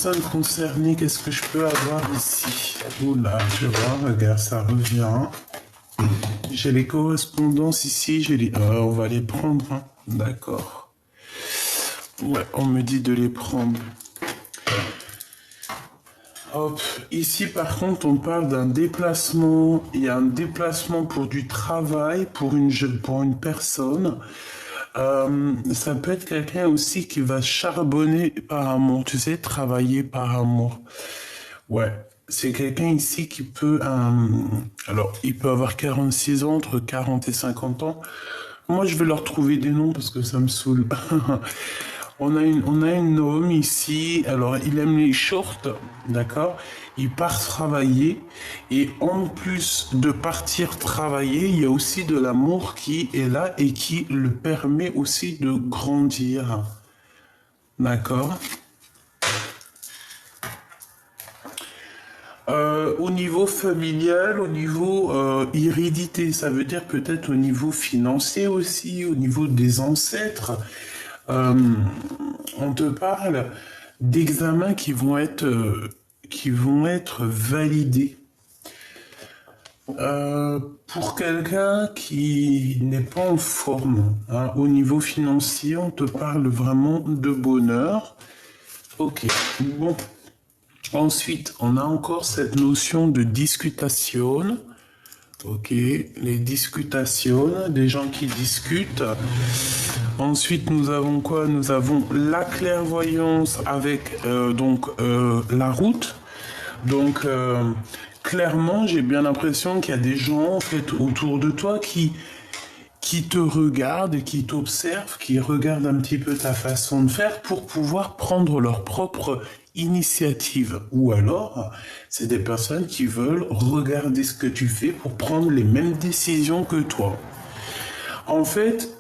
personnes concernées, qu'est-ce que je peux avoir ici? Oula, je vois, regarde, ça revient. J'ai les correspondances ici, j'ai les... on va les prendre, hein. D'accord. Ouais, on me dit de les prendre. Hop, ici par contre on parle d'un déplacement, il y a un déplacement pour du travail, pour une personne. Ça peut être quelqu'un aussi qui va charbonner par amour, tu sais, travailler par amour. Ouais, c'est quelqu'un ici qui peut... alors, il peut avoir 46 ans, entre 40 et 50 ans. Moi, je vais leur trouver des noms parce que ça me saoule. On a une homme ici, alors il aime les shorts, d'accord? Il part travailler et en plus de partir travailler, il y a aussi de l'amour qui est là et qui le permet aussi de grandir, d'accord? Au niveau familial, au niveau hérédité, ça veut dire peut-être au niveau financier aussi, au niveau des ancêtres. On te parle d'examens qui vont être validés. Pour quelqu'un qui n'est pas en forme, hein, au niveau financier, on te parle vraiment de bonheur. Ok, bon. Ensuite, on a encore cette notion de discutation. Ok, les discutations, des gens qui discutent. Ensuite, nous avons quoi? Nous avons la clairvoyance avec la route. Donc, clairement, j'ai bien l'impression qu'il y a des gens en fait autour de toi qui te regardent et qui t'observent, qui regardent un petit peu ta façon de faire pour pouvoir prendre leur propre initiative. Ou alors, c'est des personnes qui veulent regarder ce que tu fais pour prendre les mêmes décisions que toi. En fait,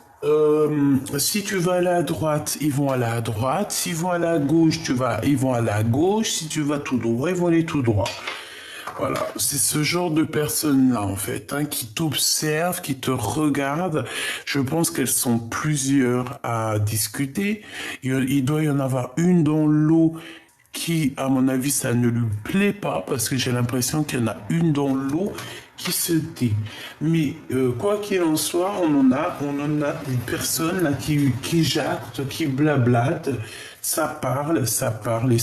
si tu vas aller à droite, ils vont aller à droite. S'ils vont aller à gauche, ils vont aller à gauche. Si tu vas tout droit, ils vont aller tout droit. Voilà, c'est ce genre de personnes-là, en fait, hein, qui t'observent, qui te regardent. Je pense qu'elles sont plusieurs à discuter. Il doit y en avoir une dans l'eau qui, à mon avis, ça ne lui plaît pas, parce que j'ai l'impression qu'il y en a une dans l'eau qui se tait. Mais quoi qu'il en soit, on en a des personnes là qui jactent, qui blablatent. Ça parle et ça parle.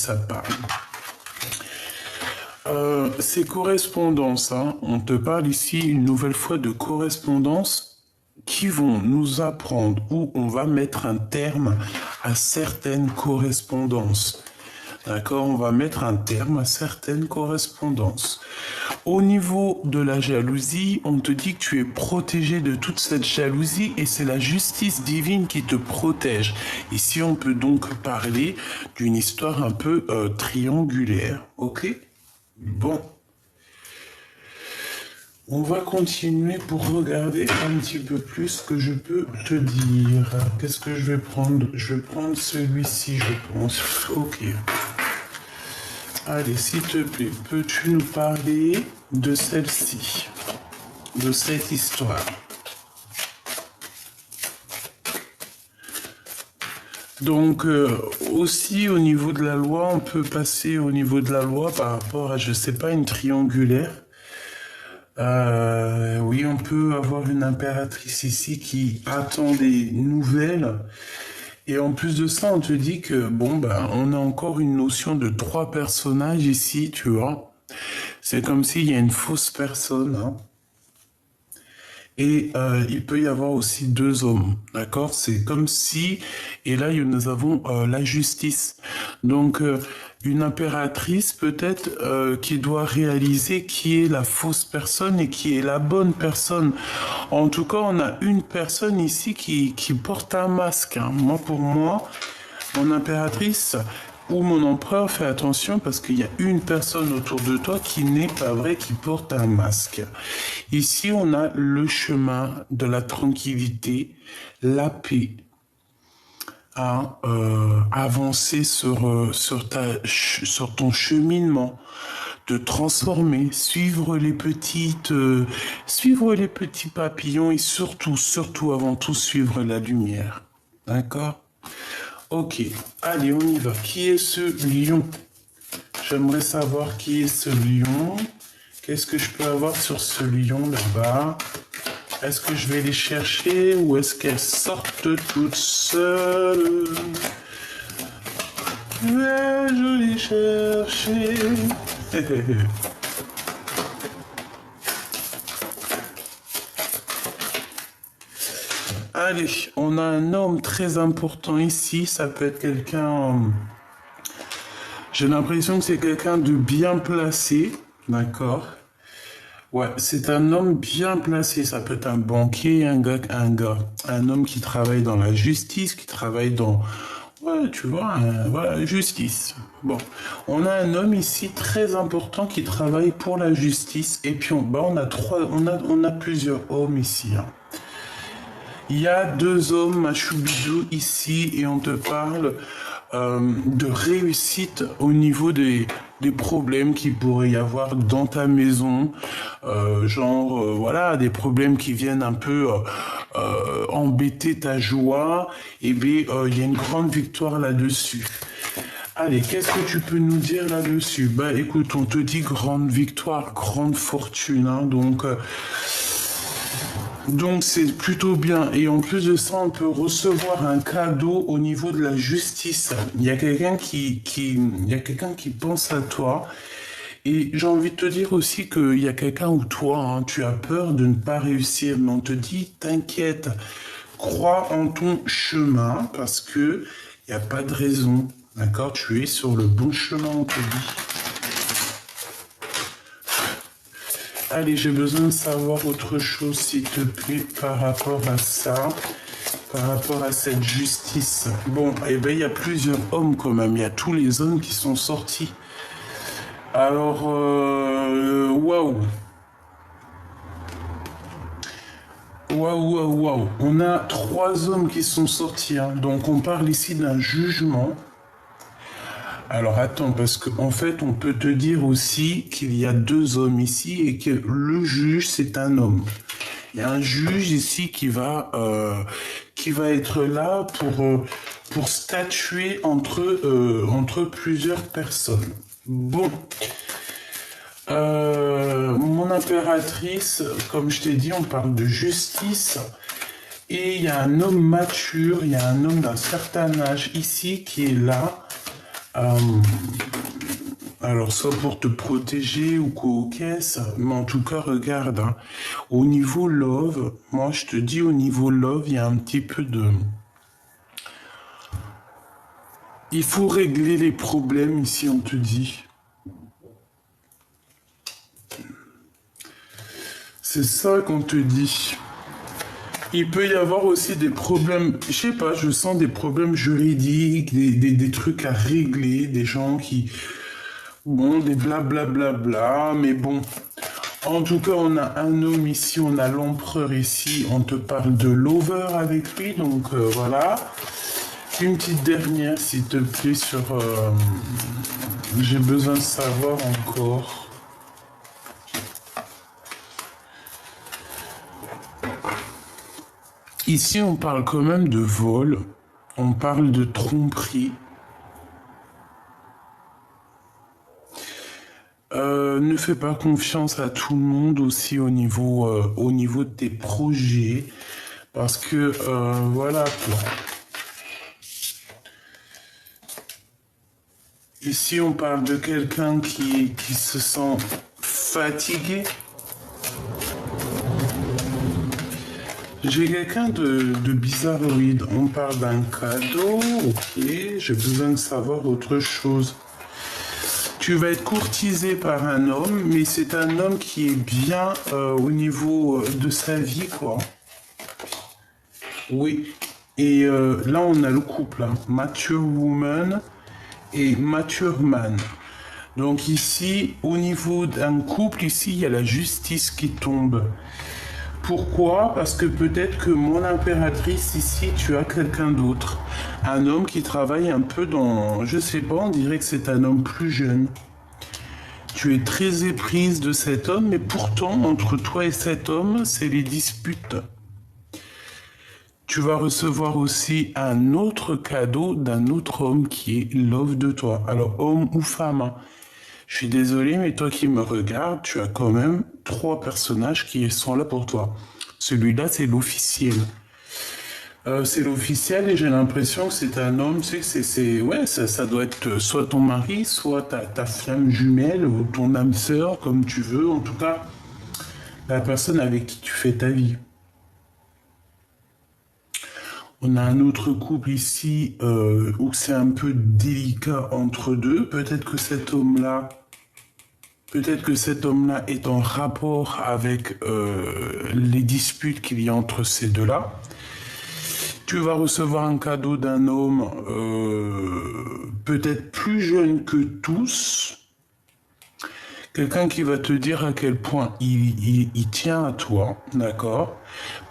Ces correspondances, hein, on te parle ici une nouvelle fois de correspondances qui vont nous apprendre où on va mettre un terme à certaines correspondances. D'accord? On va mettre un terme à certaines correspondances. Au niveau de la jalousie, on te dit que tu es protégé de toute cette jalousie et c'est la justice divine qui te protège. Ici, on peut donc parler d'une histoire un peu triangulaire. Ok? Bon. On va continuer pour regarder un petit peu plus ce que je peux te dire. Qu'est-ce que je vais prendre? Je vais prendre celui-ci, je pense. Ok. Allez, s'il te plaît, peux-tu nous parler de celle-ci, de cette histoire? Donc, aussi au niveau de la loi, on peut passer au niveau de la loi par rapport à, je sais pas, une triangulaire. Oui, on peut avoir une impératrice ici qui attend des nouvelles. Et en plus de ça, on te dit que, bon, ben, on a encore une notion de 3 personnages ici, tu vois. C'est comme s'il y a une fausse personne, hein. Et il peut y avoir aussi 2 hommes, d'accord? C'est comme si, et là nous avons la justice. Donc une impératrice peut-être qui doit réaliser qui est la fausse personne et qui est la bonne personne. En tout cas, on a une personne ici qui porte un masque, hein. Moi, pour moi, mon impératrice ou mon empereur, fais attention parce qu'il y a une personne autour de toi qui n'est pas vrai, qui porte un masque. Ici, on a le chemin de la tranquillité, la paix, à avancer sur ton cheminement, de transformer, suivre les petits papillons et surtout avant tout, suivre la lumière. D'accord? Ok, allez, on y va. Qui est ce lion? J'aimerais savoir qui est ce lion. Qu'est-ce que je peux avoir sur ce lion là-bas? Est-ce que je vais les chercher ou est-ce qu'elles sortent toutes seules? Vais-je les chercher? Allez, on a un homme très important ici. Ça peut être quelqu'un... J'ai l'impression que c'est quelqu'un de bien placé. D'accord? Ouais, c'est un homme bien placé. Ça peut être un banquier, un homme qui travaille dans la justice, qui travaille dans... Ouais, tu vois, voilà, justice. Bon, on a un homme ici très important qui travaille pour la justice. Et puis, on a plusieurs hommes ici, hein. Il y a deux hommes, Machubidou, ici, et on te parle de réussite au niveau des problèmes qu'il pourrait y avoir dans ta maison. Voilà, des problèmes qui viennent un peu embêter ta joie. Et bien, il y a une grande victoire là-dessus. Allez, qu'est-ce que tu peux nous dire là-dessus? Bah, écoute, on te dit grande victoire, grande fortune, hein, donc c'est plutôt bien. Et en plus de ça, on peut recevoir un cadeau au niveau de la justice. Il y a quelqu'un il y a quelqu'un qui pense à toi. Et j'ai envie de te dire aussi qu'il y a quelqu'un où toi, hein, tu as peur de ne pas réussir. Mais on te dit, t'inquiète, crois en ton chemin parce que il n'y a pas de raison. D'accord? Tu es sur le bon chemin, on te dit. Allez, j'ai besoin de savoir autre chose, s'il te plaît, par rapport à ça, par rapport à cette justice. Bon, eh bien, il y a plusieurs hommes quand même. Il y a tous les hommes qui sont sortis. Alors, waouh. Waouh. On a 3 hommes qui sont sortis, hein. Donc, on parle ici d'un jugement. Alors attends, parce qu'en fait, on peut te dire aussi qu'il y a 2 hommes ici et que le juge, c'est un homme. Il y a un juge ici qui va être là pour statuer entre plusieurs personnes. Bon. Mon impératrice, comme je t'ai dit, on parle de justice. Et il y a un homme mature, il y a un homme d'un certain âge ici qui est là. Alors, soit pour te protéger ou qu'au caisse, mais en tout cas, regarde, hein, au niveau love, moi je te dis au niveau love, il y a un petit peu de... Il faut régler les problèmes ici, on te dit. C'est ça qu'on te dit. Il peut y avoir aussi des problèmes, je sais pas, je sens des problèmes juridiques, des trucs à régler, des gens qui... Bon, des blablabla, mais bon. En tout cas, on a un homme ici, on a l'empereur ici, on te parle de l'over avec lui, donc voilà. Une petite dernière, s'il te plaît, sur... J'ai besoin de savoir encore... Ici, on parle quand même de vol, on parle de tromperie. Ne fais pas confiance à tout le monde aussi au niveau de tes projets, parce que voilà quoi. Ici, on parle de quelqu'un qui se sent fatigué. J'ai quelqu'un de bizarroïde. On parle d'un cadeau. Ok, j'ai besoin de savoir autre chose. Tu vas être courtisé par un homme, mais c'est un homme qui est bien au niveau de sa vie, quoi. Oui. Et là, on a le couple, hein. Mature woman et mature man. Donc ici, au niveau d'un couple, ici, il y a la justice qui tombe. Pourquoi? Parce que peut-être que mon impératrice, ici, tu as quelqu'un d'autre. Un homme qui travaille un peu dans... Je sais pas, on dirait que c'est un homme plus jeune. Tu es très éprise de cet homme, mais pourtant, entre toi et cet homme, c'est les disputes. Tu vas recevoir aussi un autre cadeau d'un autre homme qui est love de toi. Alors, homme ou femme, hein. Je suis désolé, mais toi qui me regardes, tu as quand même 3 personnages qui sont là pour toi. Celui-là, c'est l'officiel. C'est l'officiel et j'ai l'impression que c'est un homme, tu sais, ouais, ça doit être soit ton mari, soit ta flamme jumelle ou ton âme sœur, comme tu veux. En tout cas, la personne avec qui tu fais ta vie. On a un autre couple ici où c'est un peu délicat entre deux. Peut-être que cet homme-là est en rapport avec les disputes qu'il y a entre ces deux-là. Tu vas recevoir un cadeau d'un homme peut-être plus jeune que tous. Quelqu'un qui va te dire à quel point il tient à toi, d'accord?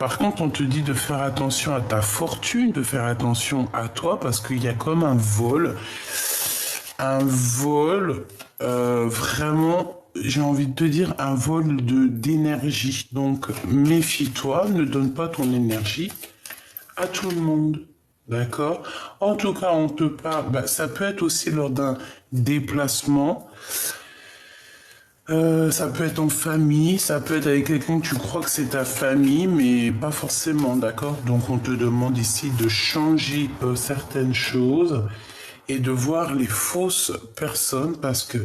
Par contre, on te dit de faire attention à ta fortune, de faire attention à toi, parce qu'il y a comme un vol, vraiment, j'ai envie de te dire, un vol d'énergie. Donc, méfie-toi, ne donne pas ton énergie à tout le monde. D'accord? En tout cas, on te parle, ça peut être aussi lors d'un déplacement. Ça peut être en famille, ça peut être avec quelqu'un que tu crois que c'est ta famille, mais pas forcément, d'accord? Donc on te demande ici de changer certaines choses et de voir les fausses personnes parce que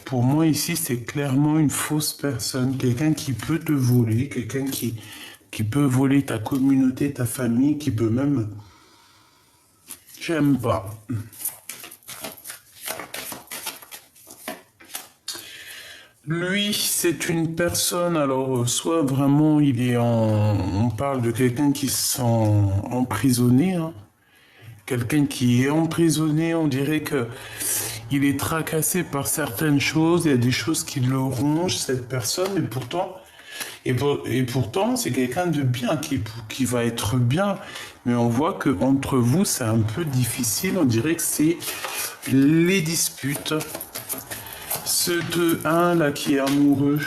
pour moi ici c'est clairement une fausse personne, quelqu'un qui peut te voler, quelqu'un qui peut voler ta communauté, ta famille, qui peut même... J'aime pas. Lui, c'est une personne, alors soit vraiment on parle de quelqu'un qui se sent emprisonné, hein. Quelqu'un qui est emprisonné, on dirait que il est tracassé par certaines choses, il y a des choses qui le rongent, cette personne, et pourtant c'est quelqu'un de bien, qui va être bien, mais on voit que entre vous c'est un peu difficile, on dirait que c'est les disputes. Ce 2-1 là qui est amoureux.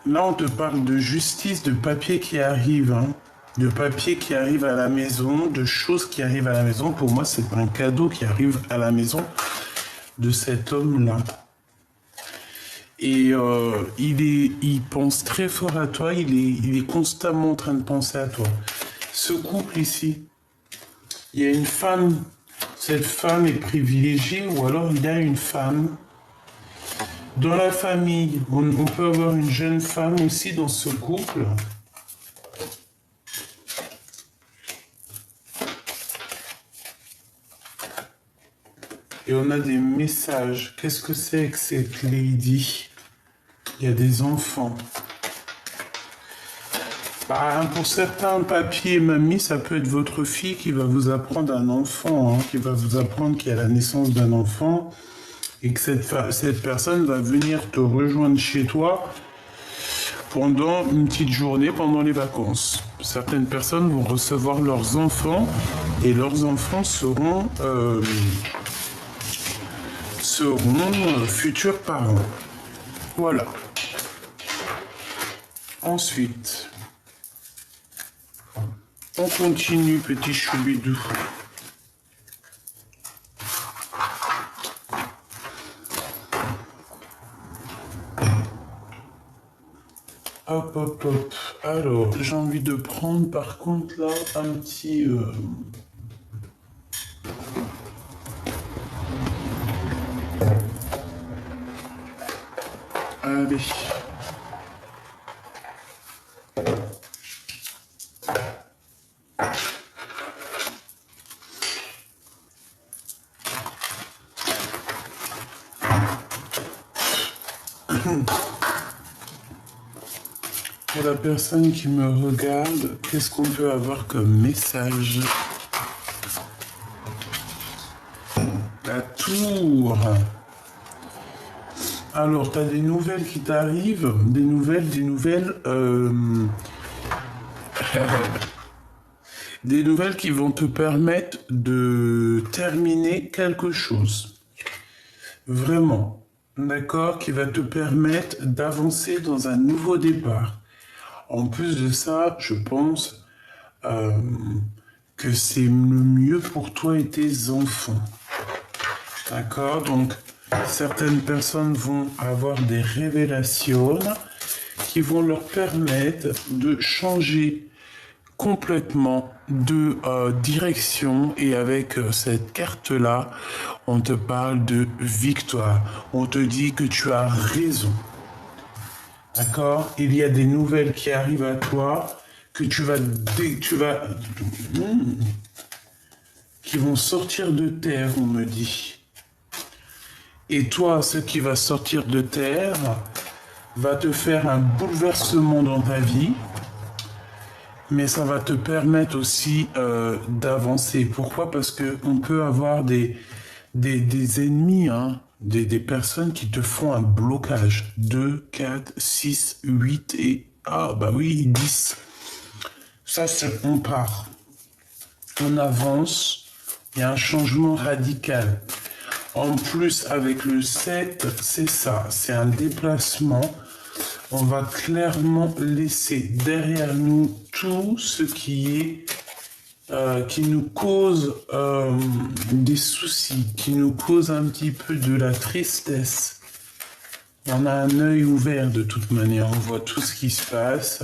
Là, on te parle de justice, de papier qui arrive, hein. De papier qui arrive à la maison, de choses qui arrivent à la maison. Pour moi, c'est un cadeau qui arrive à la maison de cet homme-là. Et il pense très fort à toi, il est constamment en train de penser à toi. Ce couple ici, il y a une femme, cette femme est privilégiée, ou alors il y a une femme. Dans la famille, on peut avoir une jeune femme aussi dans ce couple. Et on a des messages. Qu'est-ce que c'est que cette lady? Il y a des enfants. Pour certains papiers, mamie, ça peut être votre fille qui va vous apprendre un enfant, hein, qui va vous apprendre qu'il y a la naissance d'un enfant et que cette personne va venir te rejoindre chez toi pendant une petite journée, pendant les vacances. Certaines personnes vont recevoir leurs enfants et leurs enfants seront futurs parents. Voilà. Ensuite, on continue, petit choubidou. Hop, hop, hop. Alors, j'ai envie de prendre par contre là un petit... Allez. Pour la personne qui me regarde, qu'est-ce qu'on peut avoir comme message? La tour. Alors, tu as des nouvelles qui t'arrivent, des nouvelles, des nouvelles qui vont te permettre de terminer quelque chose. Vraiment, d'accord, qui va te permettre d'avancer dans un nouveau départ. En plus de ça, je pense que c'est le mieux pour toi et tes enfants. D'accord? Donc, certaines personnes vont avoir des révélations qui vont leur permettre de changer complètement de direction. Et avec cette carte-là, on te parle de victoire. On te dit que tu as raison. D'accord? Il y a des nouvelles qui arrivent à toi que qui vont sortir de terre, on me dit. Et toi, ce qui va sortir de terre va te faire un bouleversement dans ta vie, mais ça va te permettre aussi d'avancer. Pourquoi? Parce que on peut avoir des ennemis, hein, des personnes qui te font un blocage. 2, 4, 6, 8 et... Ah bah oui, 10. Ça, on part. On avance. Il y a un changement radical. En plus, avec le 7, c'est ça. C'est un déplacement. On va clairement laisser derrière nous tout ce qui est... qui nous cause des soucis, qui nous cause un petit peu de la tristesse. On a un œil ouvert de toute manière, on voit tout ce qui se passe.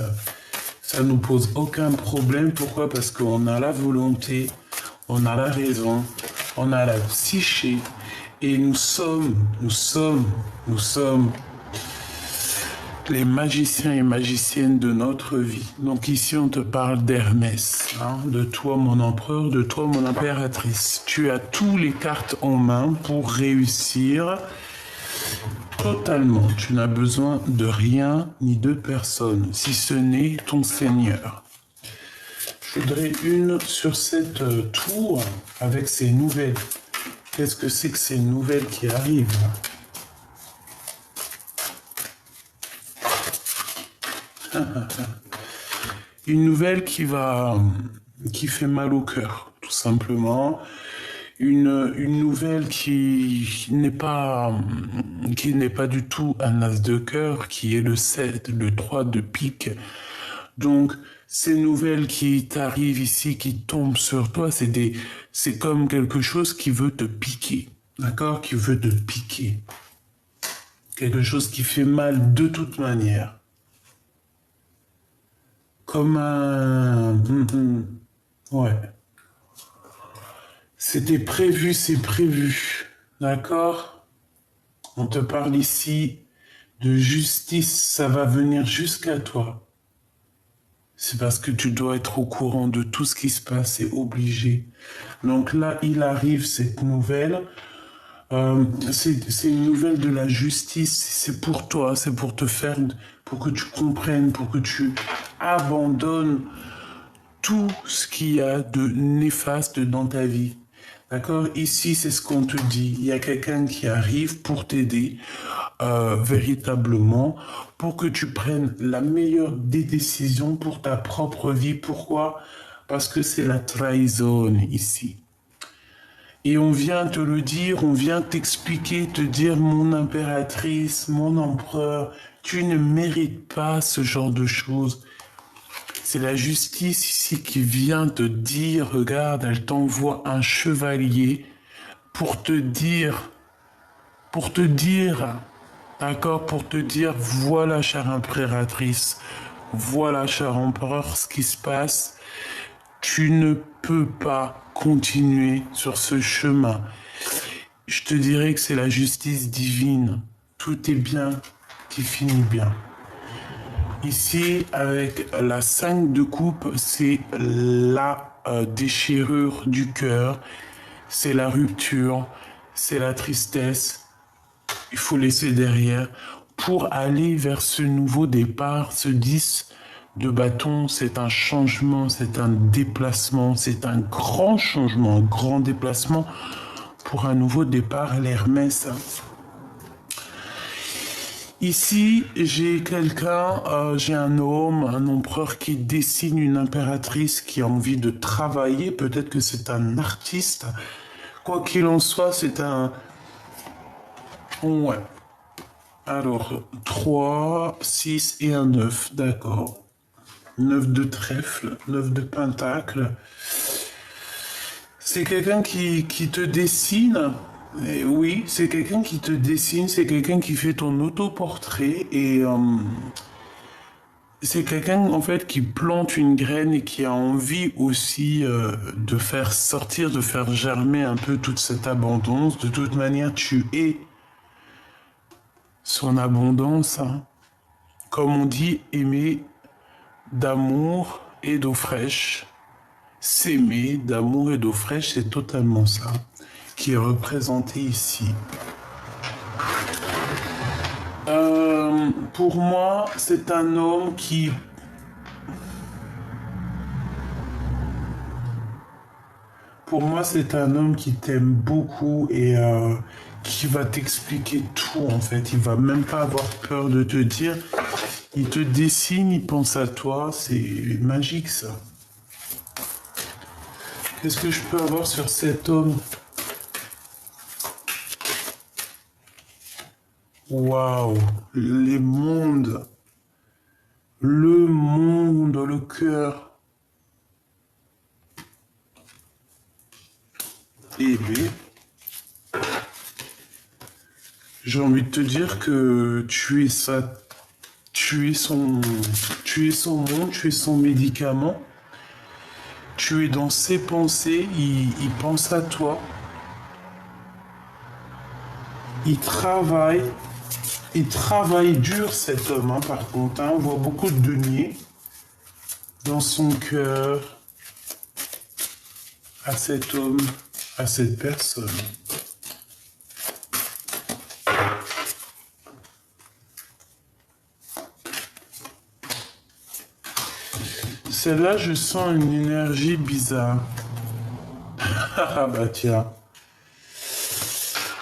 Ça nous pose aucun problème. Pourquoi? Parce qu'on a la volonté, on a la raison, on a la psyché, et nous sommes les magiciens et magiciennes de notre vie. Donc ici, on te parle d'Hermès, hein, de toi, mon empereur, de toi, mon impératrice. Tu as tous les cartes en main pour réussir totalement. Tu n'as besoin de rien ni de personne, si ce n'est ton Seigneur. Je voudrais une sur cette tour avec ces nouvelles. Qu'est-ce que c'est que ces nouvelles qui arrivent? Une nouvelle qui fait mal au cœur, tout simplement. Une nouvelle qui n'est pas du tout un as de cœur, qui est le 7, le 3 de pique. Donc, ces nouvelles qui t'arrivent ici, qui tombent sur toi, c'est comme quelque chose qui veut te piquer. D'accord? Qui veut te piquer. Quelque chose qui fait mal de toute manière. Comme un... Ouais. C'était prévu, c'est prévu. D'accord? On te parle ici de justice, ça va venir jusqu'à toi. C'est parce que tu dois être au courant de tout ce qui se passe, c'est obligé. Donc là, il arrive cette nouvelle. C'est une nouvelle de la justice, c'est pour toi, c'est pour te faire, pour que tu comprennes, pour que tu abandonnes tout ce qu'il y a de néfaste dans ta vie. D'accord? Ici, c'est ce qu'on te dit. Il y a quelqu'un qui arrive pour t'aider véritablement, pour que tu prennes la meilleure des décisions pour ta propre vie. Pourquoi? Parce que c'est la trahison ici. Et on vient te le dire, on vient t'expliquer, te dire, mon impératrice, mon empereur, tu ne mérites pas ce genre de choses. C'est la justice ici qui vient te dire, regarde, elle t'envoie un chevalier pour te dire, d'accord, pour te dire, voilà, chère impératrice, voilà, cher empereur, ce qui se passe. Tu ne peux pas continuer sur ce chemin. Je te dirais que c'est la justice divine. Tout est bien qui finit bien. Ici, avec la 5 de coupe, c'est la déchirure du cœur, c'est la rupture, c'est la tristesse. Il faut laisser derrière pour aller vers ce nouveau départ, ce 10 de bâton. C'est un changement, c'est un déplacement, c'est un grand changement, un grand déplacement pour un nouveau départ à l'Hermès. Ici, j'ai quelqu'un, j'ai un homme, un empereur qui dessine une impératrice qui a envie de travailler. Peut-être que c'est un artiste. Quoi qu'il en soit, c'est un... Ouais. Alors, 3, 6 et un 9, d'accord. 9 de trèfle, 9 de pentacle. C'est quelqu'un qui te dessine Oui, c'est quelqu'un qui te dessine, c'est quelqu'un qui fait ton autoportrait et c'est quelqu'un en fait qui plante une graine et qui a envie aussi de faire sortir, de faire germer un peu toute cette abondance. De toute manière, tu es son abondance, hein. Comme on dit, aimer d'amour et d'eau fraîche. S'aimer d'amour et d'eau fraîche, c'est totalement ça qui est représenté ici. Pour moi, c'est un homme qui... Pour moi, c'est un homme qui t'aime beaucoup et qui va t'expliquer tout en fait. Il va même pas avoir peur de te dire. Il te dessine, il pense à toi. C'est magique ça. Qu'est-ce que je peux avoir sur cet homme? Waouh, les mondes, le cœur. Eh bien, j'ai envie de te dire que tu es son monde, tu es son médicament. Tu es dans ses pensées, il pense à toi. Il travaille, il travaille dur cet homme, hein, par contre, hein. On voit beaucoup de deniers dans son cœur à cet homme, à cette personne. Celle-là, je sens une énergie bizarre. Ah bah tiens.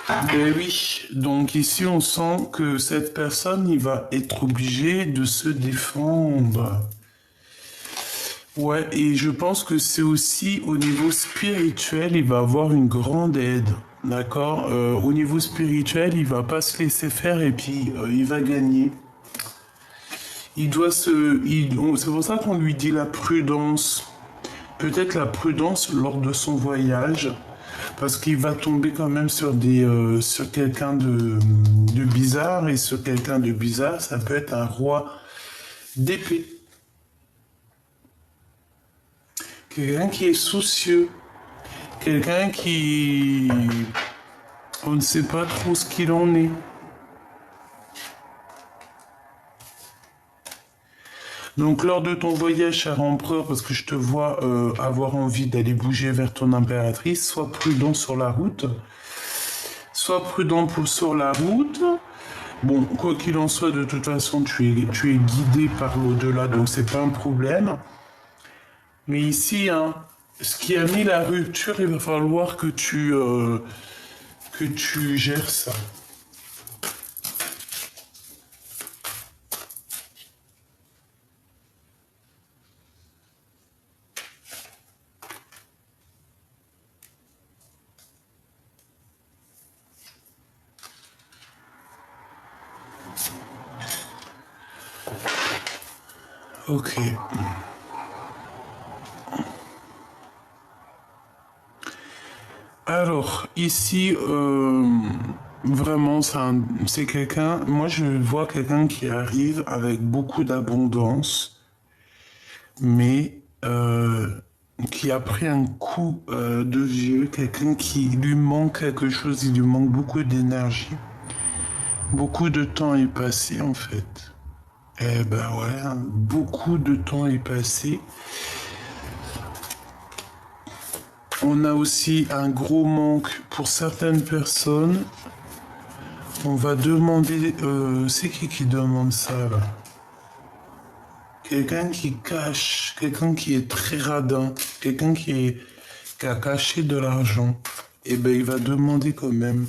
Ben oui, donc ici on sent que cette personne, il va être obligé de se défendre. Ouais, et je pense que c'est aussi au niveau spirituel, il va avoir une grande aide. D'accord. Au niveau spirituel, il va pas se laisser faire et puis il va gagner. Il doit se... c'est pour ça qu'on lui dit la prudence. Peut-être la prudence lors de son voyage. Parce qu'il va tomber quand même sur sur quelqu'un de bizarre. Et ce quelqu'un de bizarre, ça peut être un roi d'épée. Quelqu'un qui est soucieux. Quelqu'un qui... On ne sait pas trop ce qu'il en est. Donc lors de ton voyage, cher empereur, parce que je te vois avoir envie d'aller bouger vers ton impératrice, sois prudent sur la route. Sois prudent sur la route. Bon, quoi qu'il en soit, de toute façon, tu es guidé par l'au-delà, donc c'est pas un problème. Mais ici, hein, ce qui a mis la rupture, il va falloir que tu gères ça. Ok. Alors, ici, vraiment, c'est quelqu'un, moi je vois quelqu'un qui arrive avec beaucoup d'abondance, mais qui a pris un coup de vieux, quelqu'un qui lui manque quelque chose, il lui manque beaucoup d'énergie. Beaucoup de temps est passé en fait. Eh ben ouais, hein, beaucoup de temps est passé. On a aussi un gros manque pour certaines personnes. On va demander... c'est qui demande ça là? Quelqu'un qui cache, quelqu'un qui est très radin, quelqu'un qui a caché de l'argent. Eh ben il va demander quand même.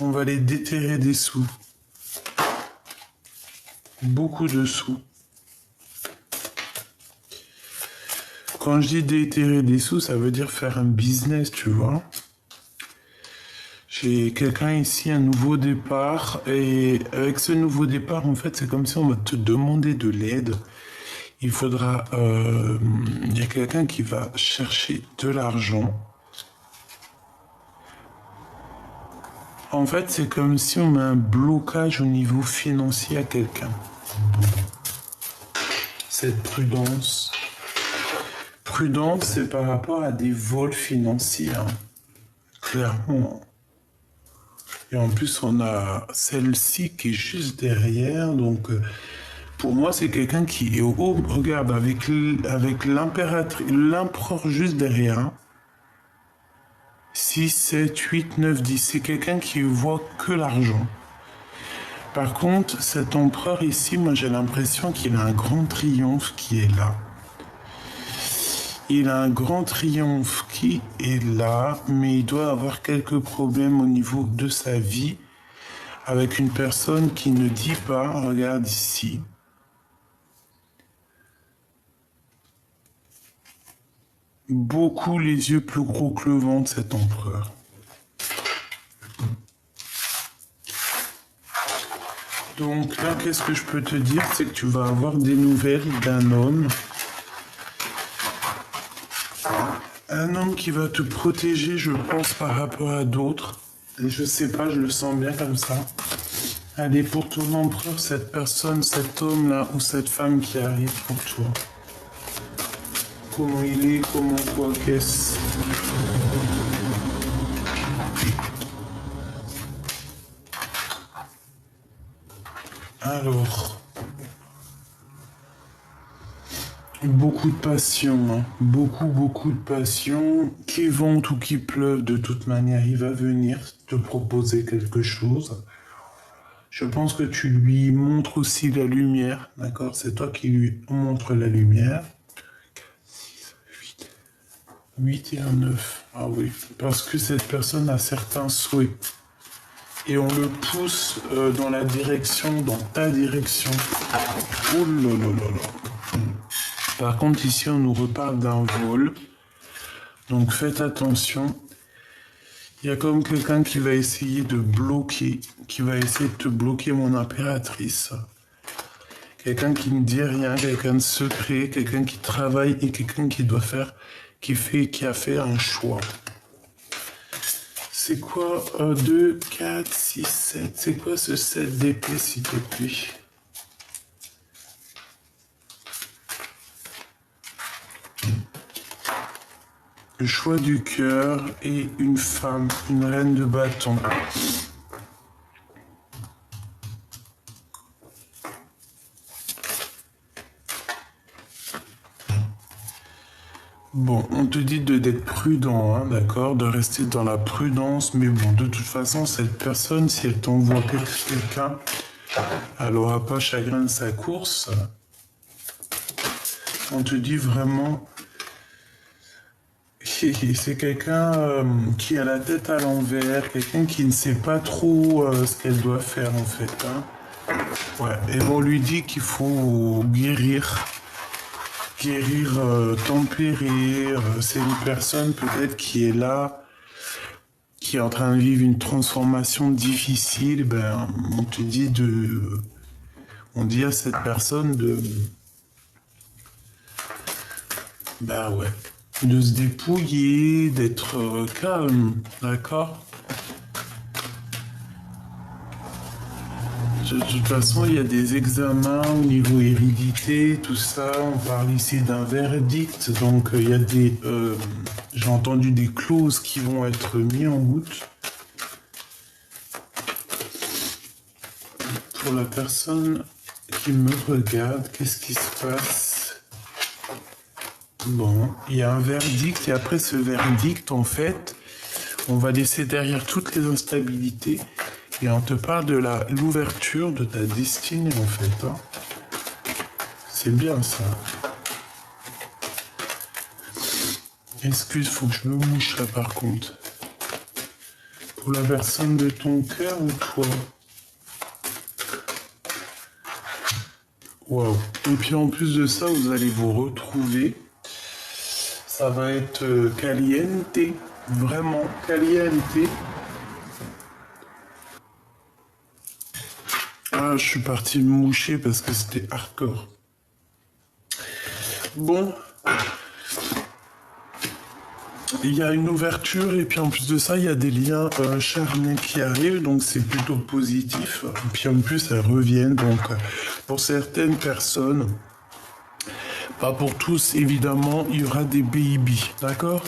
On va les déterrer des sous. Beaucoup de sous. Quand je dis déterrer des sous, ça veut dire faire un business, tu vois. J'ai quelqu'un ici, un nouveau départ. Et avec ce nouveau départ, en fait, c'est comme si on va te demander de l'aide. Il faudra... Il y a quelqu'un qui va chercher de l'argent. En fait, c'est comme si on met un blocage au niveau financier à quelqu'un. Cette prudence. Prudence, c'est par rapport à des vols financiers, hein. Clairement. Et en plus, on a celle-ci qui est juste derrière. Donc, pour moi, c'est quelqu'un qui est au haut. Regarde, avec l'impératrice, l'empereur juste derrière. Hein. 6, 7, 8, 9, 10. C'est quelqu'un qui voit que l'argent. Par contre, cet empereur ici, moi, j'ai l'impression qu'il a un grand triomphe qui est là. Il a un grand triomphe qui est là, mais il doit avoir quelques problèmes au niveau de sa vie avec une personne qui ne dit pas, regarde ici. Beaucoup les yeux plus gros que le ventre, cet empereur. Donc là, qu'est-ce que je peux te dire? C'est que tu vas avoir des nouvelles d'un homme. Un homme qui va te protéger, je pense, par rapport à d'autres. Et je sais pas, je le sens bien comme ça. Allez, pour ton empereur, cette personne, cet homme-là, ou cette femme qui arrive pour toi. Comment il est, comment quoi, qu'est-ce? Alors... Beaucoup de passion, hein. Beaucoup de passion. Qu'il vente ou qu'il pleuve, de toute manière, il va venir te proposer quelque chose. Je pense que tu lui montres aussi la lumière, d'accord? C'est toi qui lui montres la lumière. 8 et un 9. Ah oui, parce que cette personne a certains souhaits. Et on le pousse dans la direction, dans ta direction. Oh là là là là. Par contre, ici, on nous reparle d'un vol. Donc, faites attention. Il y a comme quelqu'un qui va essayer de bloquer, qui va essayer de te bloquer, mon impératrice. Quelqu'un qui ne dit rien, quelqu'un de secret, quelqu'un qui travaille et quelqu'un qui doit faire, qui a fait un choix. C'est quoi 2, 4, 6, 7. C'est quoi ce 7 d'épée, s'il te plaît? Le choix du cœur et une femme, une reine de bâton. Bon, on te dit d'être prudent, hein, d'accord, de rester dans la prudence, mais bon, de toute façon, cette personne, si elle t'envoie quelqu'un, elle n'aura pas chagrin de sa course. On te dit vraiment... C'est quelqu'un qui a la tête à l'envers, quelqu'un qui ne sait pas trop ce qu'elle doit faire en fait. Hein. Ouais. Et on lui dit qu'il faut guérir, tempérer. C'est une personne peut-être qui est là, qui est en train de vivre une transformation difficile. Ben, on dit à cette personne de, ben ouais. De se dépouiller, d'être calme, d'accord? De toute façon, il y a des examens au niveau hérédité, tout ça. On parle ici d'un verdict, donc il y a des... j'ai entendu des clauses qui vont être mises en route. Pour la personne qui me regarde, qu'est-ce qui se passe? Bon, il y a un verdict et après ce verdict, en fait, on va laisser derrière toutes les instabilités et on te parle de l'ouverture de ta destinée, en fait. Hein. C'est bien ça. Excuse, faut que je me mouche là par contre. Pour la personne de ton cœur ou toi? Waouh. Et puis en plus de ça, vous allez vous retrouver. Ça va être caliente, vraiment caliente. Ah, je suis parti me moucher parce que c'était hardcore. Bon. il y a une ouverture et puis en plus de ça, il y a des liens charnels qui arrivent, donc c'est plutôt positif. Et puis en plus, elles reviennent, donc pour certaines personnes, pas pour tous, évidemment, il y aura des baby, d'accord?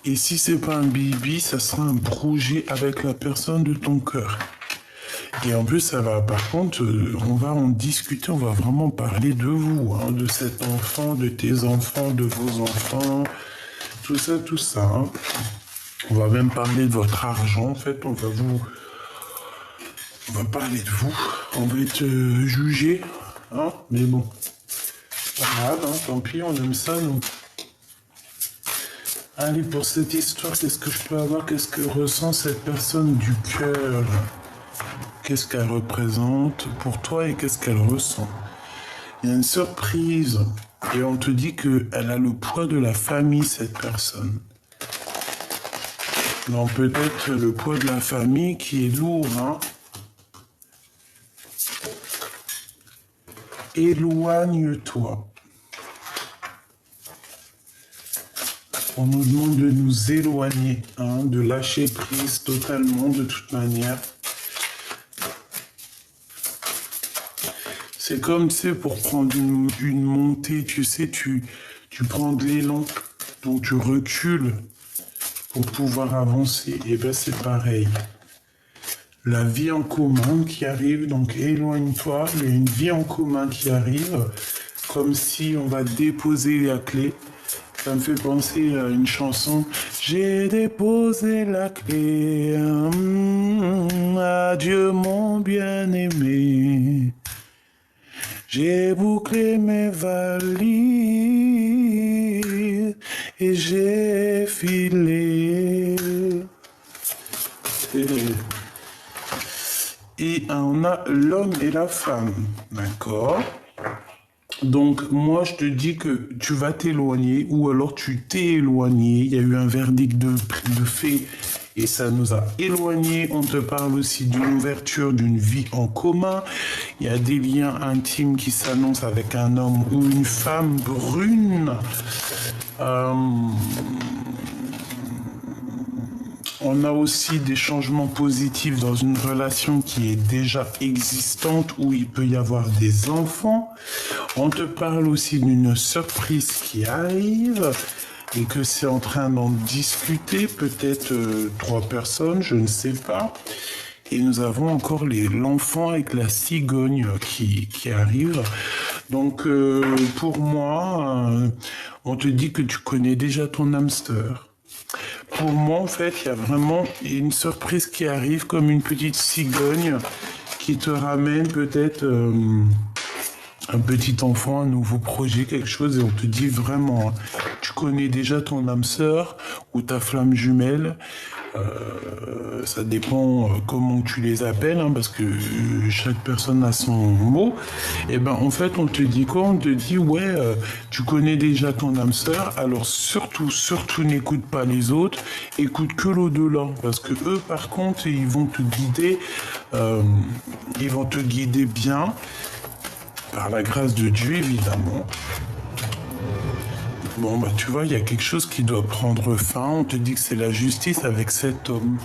Et si c'est pas un baby, ça sera un projet avec la personne de ton cœur. Et en plus, ça va, par contre, on va en discuter, on va vraiment parler de vous, hein, de cet enfant, de tes enfants, de vos enfants, tout ça, tout ça. Hein. On va même parler de votre argent, en fait, on va parler de vous, on va être jugé, hein, mais bon, pas grave, hein, tant pis, on aime ça, nous. Allez, pour cette histoire, qu'est-ce que je peux avoir, qu'est-ce que ressent cette personne du cœur là? Qu'est-ce qu'elle représente pour toi et qu'est-ce qu'elle ressent? Il y a une surprise et on te dit qu'elle a le poids de la famille, cette personne. Donc peut-être le poids de la famille qui est lourd, hein. Éloigne-toi. On nous demande de nous éloigner, hein, de lâcher prise totalement de toute manière. C'est comme, tu sais, pour prendre une montée, tu sais, tu prends de l'élan, donc tu recules pour pouvoir avancer. Et bien c'est pareil. La vie en commun qui arrive, donc éloigne-toi, il y a une vie en commun qui arrive, comme si on va déposer la clé. Ça me fait penser à une chanson. J'ai déposé la clé, adieu mon bien-aimé. J'ai bouclé mes valises et j'ai filé. Et on a l'homme et la femme, d'accord? Donc, moi, je te dis que tu vas t'éloigner ou alors tu t'es éloigné. Il y a eu un verdict de fait et ça nous a éloignés. On te parle aussi d'une ouverture d'une vie en commun. Il y a des liens intimes qui s'annoncent avec un homme ou une femme brune. On a aussi des changements positifs dans une relation qui est déjà existante où il peut y avoir des enfants. On te parle aussi d'une surprise qui arrive et que c'est en train d'en discuter, peut-être 3 personnes, je ne sais pas. Et nous avons encore l'enfant avec la cigogne qui arrive. Donc pour moi, on te dit que tu connais déjà ton hamster. Pour moi, en fait, il y a vraiment une surprise qui arrive comme une petite cigogne qui te ramène peut-être un petit enfant, un nouveau projet, quelque chose, et on te dit vraiment, tu connais déjà ton âme sœur ou ta flamme jumelle. Ça dépend comment tu les appelles, hein, parce que chaque personne a son mot. Et ben en fait on te dit quoi? On te dit ouais, tu connais déjà ton âme sœur, alors surtout n'écoute pas les autres, écoute que l'au-delà, parce que eux par contre ils vont te guider bien, par la grâce de Dieu évidemment. Bon, bah tu vois, il y a quelque chose qui doit prendre fin. On te dit que c'est la justice avec cet homme.